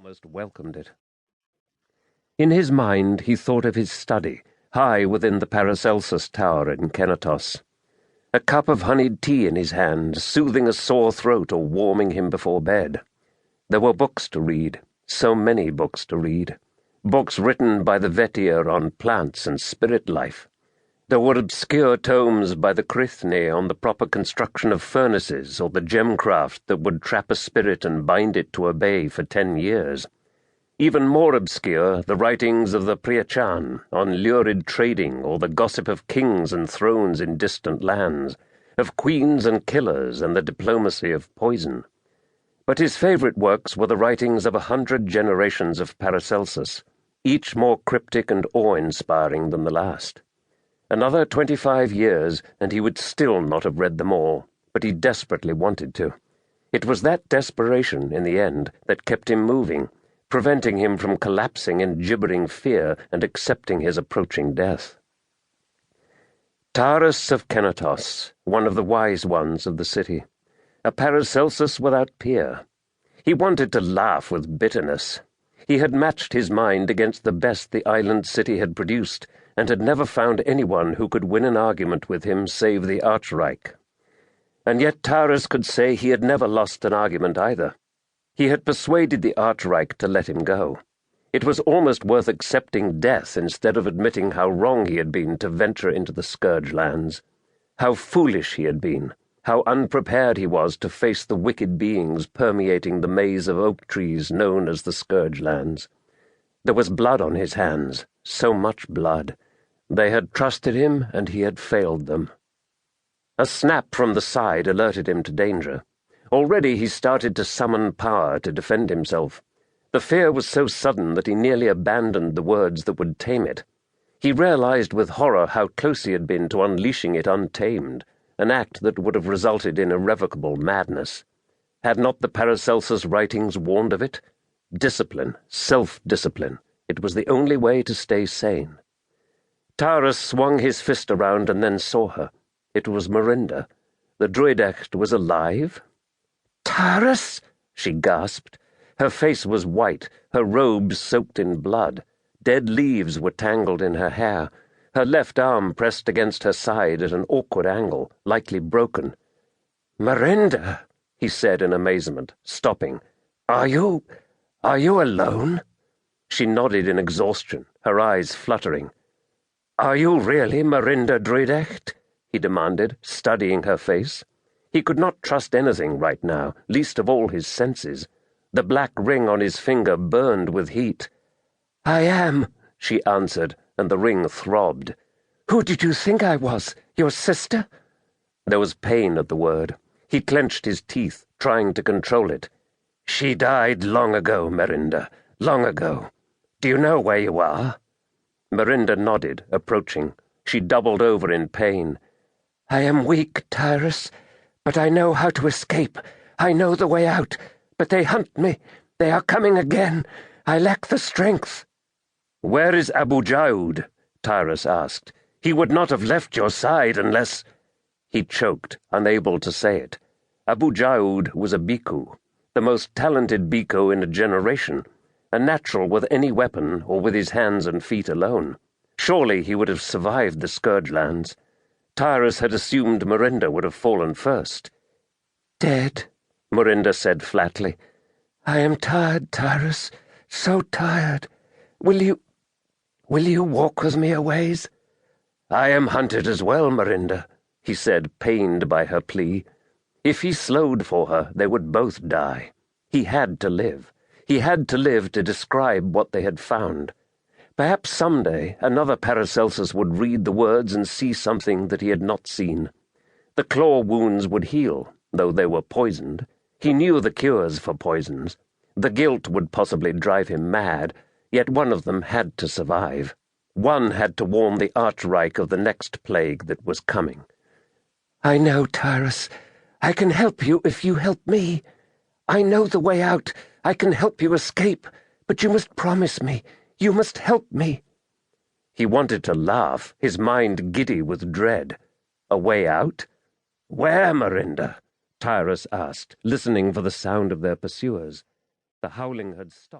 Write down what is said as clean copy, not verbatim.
almost welcomed it. In his mind he thought of his study, high within the Paracelsus Tower in Kenatos. A cup of honeyed tea in his hand, soothing a sore throat or warming him before bed. There were books to read, so many books to read. Books written by the Vettier on plants and spirit life. There were obscure tomes by the Crithne on the proper construction of furnaces or the gemcraft that would trap a spirit and bind it to obey for 10 years. Even more obscure, the writings of the Priachan on lurid trading or the gossip of kings and thrones in distant lands, of queens and killers and the diplomacy of poison. But his favorite works were the writings of 100 generations of Paracelsus, each more cryptic and awe-inspiring than the last. Another 25 years, and he would still not have read them all, but he desperately wanted to. It was that desperation, in the end, that kept him moving, preventing him from collapsing in gibbering fear and accepting his approaching death. Tyrus of Kenatos, one of the wise ones of the city, a Paracelsus without peer. He wanted to laugh with bitterness. He had matched his mind against the best the island city had produced, and had never found anyone who could win an argument with him save the Archreich. And yet Tyrus could say he had never lost an argument either. He had persuaded the Archreich to let him go. It was almost worth accepting death instead of admitting how wrong he had been to venture into the Scourgelands, how foolish he had been, how unprepared he was to face the wicked beings permeating the maze of oak trees known as the Scourgelands. There was blood on his hands, so much blood. They had trusted him, and he had failed them. A snap from the side alerted him to danger. Already he started to summon power to defend himself. The fear was so sudden that he nearly abandoned the words that would tame it. He realized with horror how close he had been to unleashing it untamed, an act that would have resulted in irrevocable madness. Had not the Paracelsus writings warned of it? Discipline, self-discipline. It was the only way to stay sane. Tyrus swung his fist around and then saw her. It was Miranda. The Druidecht was alive? "Tyrus!" she gasped. Her face was white, her robes soaked in blood. Dead leaves were tangled in her hair. Her left arm pressed against her side at an awkward angle, likely broken. "Miranda," he said in amazement, stopping. Are you alone?" She nodded in exhaustion, her eyes fluttering. "Are you really Miranda Druidecht?" he demanded, studying her face. He could not trust anything right now, least of all his senses. The black ring on his finger burned with heat. "I am," she answered, and the ring throbbed. "Who did you think I was? Your sister?" There was pain at the word. He clenched his teeth, trying to control it. "She died long ago, Miranda, long ago. Do you know where you are?" Miranda nodded, approaching. She doubled over in pain. "I am weak, Tyrus, but I know how to escape. I know the way out, but they hunt me. They are coming again. I lack the strength." "Where is Abu Jaud?" Tyrus asked. "He would not have left your side unless—" He choked, unable to say it. Abu Jaud was a bhikkhu, the most talented bhikkhu in a generation, a natural with any weapon or with his hands and feet alone. Surely he would have survived the Scourgelands. Tyrus had assumed Miranda would have fallen first. "Dead," Miranda said flatly. "I am tired, Tyrus, so tired. Will you walk with me a ways?" "I am hunted as well, Miranda," he said, pained by her plea. If he slowed for her, they would both die. He had to live. He had to live to describe what they had found. Perhaps someday another Paracelsus would read the words and see something that he had not seen. The claw wounds would heal, though they were poisoned. He knew the cures for poisons. The guilt would possibly drive him mad, yet one of them had to survive. One had to warn the Archreich of the next plague that was coming. "I know, Tyrus. I can help you if you help me. I know the way out. I can help you escape, but you must promise me. You must help me." He wanted to laugh, his mind giddy with dread. A way out? "Where, Miranda?" Tyrus asked, listening for the sound of their pursuers. The howling had stopped.